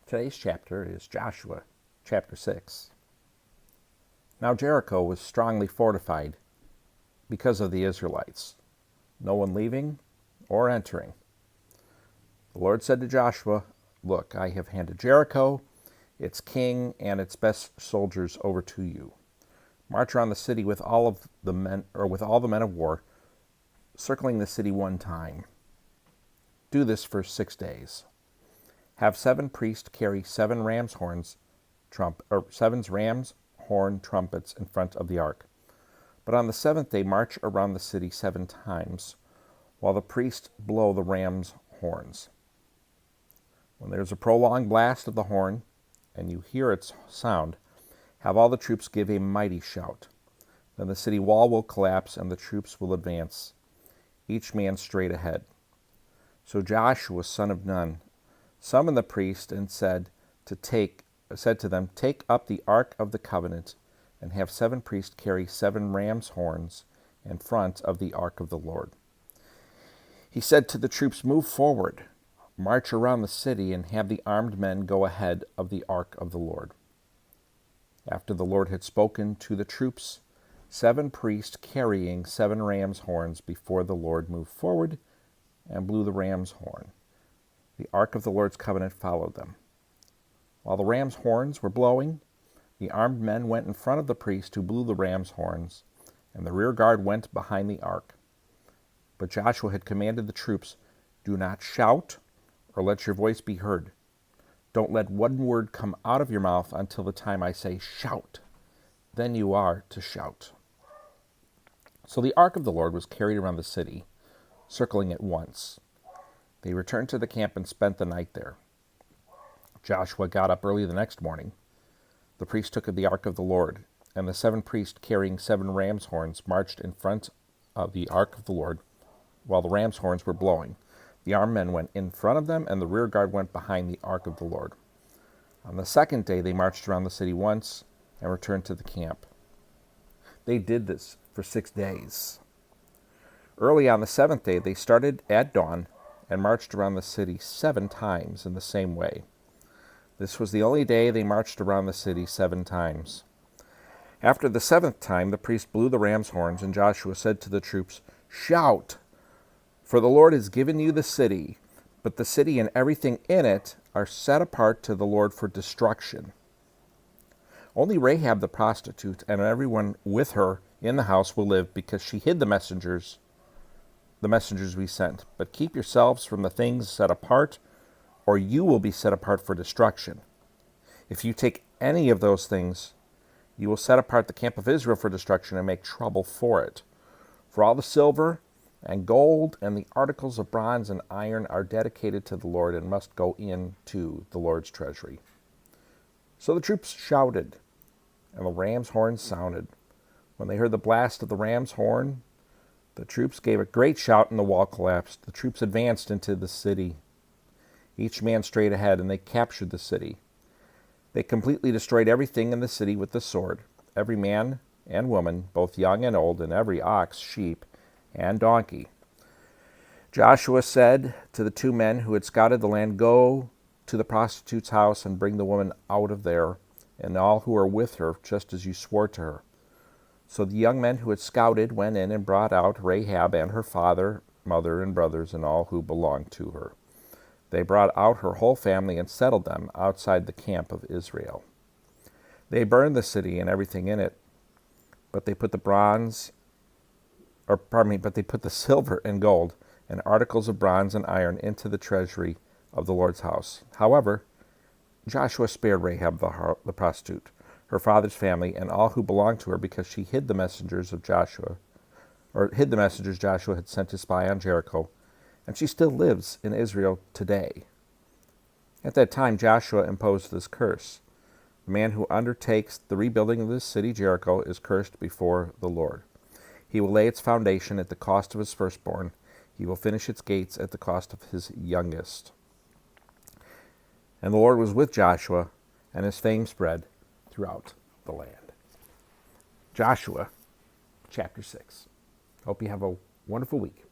Today's chapter is Joshua, chapter 6. Now Jericho was strongly fortified because of the Israelites, no one leaving or entering. The Lord said to Joshua, "Look, I have handed Jericho, its king, and its best soldiers over to you. March around the city with all the men of war, circling the city one time. Do this for 6 days. Have 7 priests carry 7 ram's horn trumpets in front of the ark. But on the 7th day, march around the city 7 times, while the priests blow the ram's horns. When there is a prolonged blast of the horn, and you hear its sound, have all the troops give a mighty shout. Then the city wall will collapse, and the troops will advance, each man straight ahead." So Joshua, son of Nun, summoned the priests and said to them, "Take up the ark of the covenant, and have 7 priests carry 7 ram's horns in front of the ark of the Lord." He said to the troops, "Move forward, march around the city, and have the armed men go ahead of the ark of the Lord." After the Lord had spoken to the troops, 7 priests carrying 7 ram's horns before the Lord moved forward and blew the ram's horn. The ark of the Lord's covenant followed them. While the ram's horns were blowing, the armed men went in front of the priest who blew the ram's horns, and the rear guard went behind the ark. But Joshua had commanded the troops, "Do not shout or let your voice be heard. Don't let one word come out of your mouth until the time I say shout. Then you are to shout." So the ark of the Lord was carried around the city, circling it once. They returned to the camp and spent the night there. Joshua got up early the next morning. The priest took the ark of the Lord, and the 7 priests carrying 7 ram's horns marched in front of the ark of the Lord while the ram's horns were blowing. The armed men went in front of them, and the rear guard went behind the ark of the Lord. On the 2nd day, they marched around the city once and returned to the camp. They did this for 6 days. Early on the 7th day, they started at dawn and marched around the city 7 times in the same way. This was the only day they marched around the city 7 times. After the 7th time, the priest blew the ram's horns, and Joshua said to the troops, "Shout, for the Lord has given you the city, but the city and everything in it are set apart to the Lord for destruction. Only Rahab the prostitute and everyone with her in the house will live, because she hid the messengers we sent. But keep yourselves from the things set apart, or you will be set apart for destruction. If you take any of those things, you will set apart the camp of Israel for destruction and make trouble for it. For all the silver and gold and the articles of bronze and iron are dedicated to the Lord and must go into the Lord's treasury." So the troops shouted, and the ram's horn sounded. When they heard the blast of the ram's horn, the troops gave a great shout, and the wall collapsed. The troops advanced into the city, each man straight ahead, and they captured the city. They completely destroyed everything in the city with the sword, every man and woman, both young and old, and every ox, sheep, and donkey. Joshua said to the 2 men who had scouted the land, "Go to the prostitute's house and bring the woman out of there, and all who are with her, just as you swore to her." So the young men who had scouted went in and brought out Rahab and her father, mother, and brothers, and all who belonged to her. They brought out her whole family and settled them outside the camp of Israel. They burned the city and everything in it, but they put the silver and gold and articles of bronze and iron into the treasury of the Lord's house. However, Joshua spared Rahab the prostitute, her father's family, and all who belonged to her, because she hid the messengers Joshua had sent to spy on Jericho, and she still lives in Israel today. At that time, Joshua imposed this curse: "The man who undertakes the rebuilding of this city, Jericho, is cursed before the Lord. He will lay its foundation at the cost of his firstborn. He will finish its gates at the cost of his youngest." And the Lord was with Joshua, and his fame spread throughout the land. Joshua, chapter 6. Hope you have a wonderful week.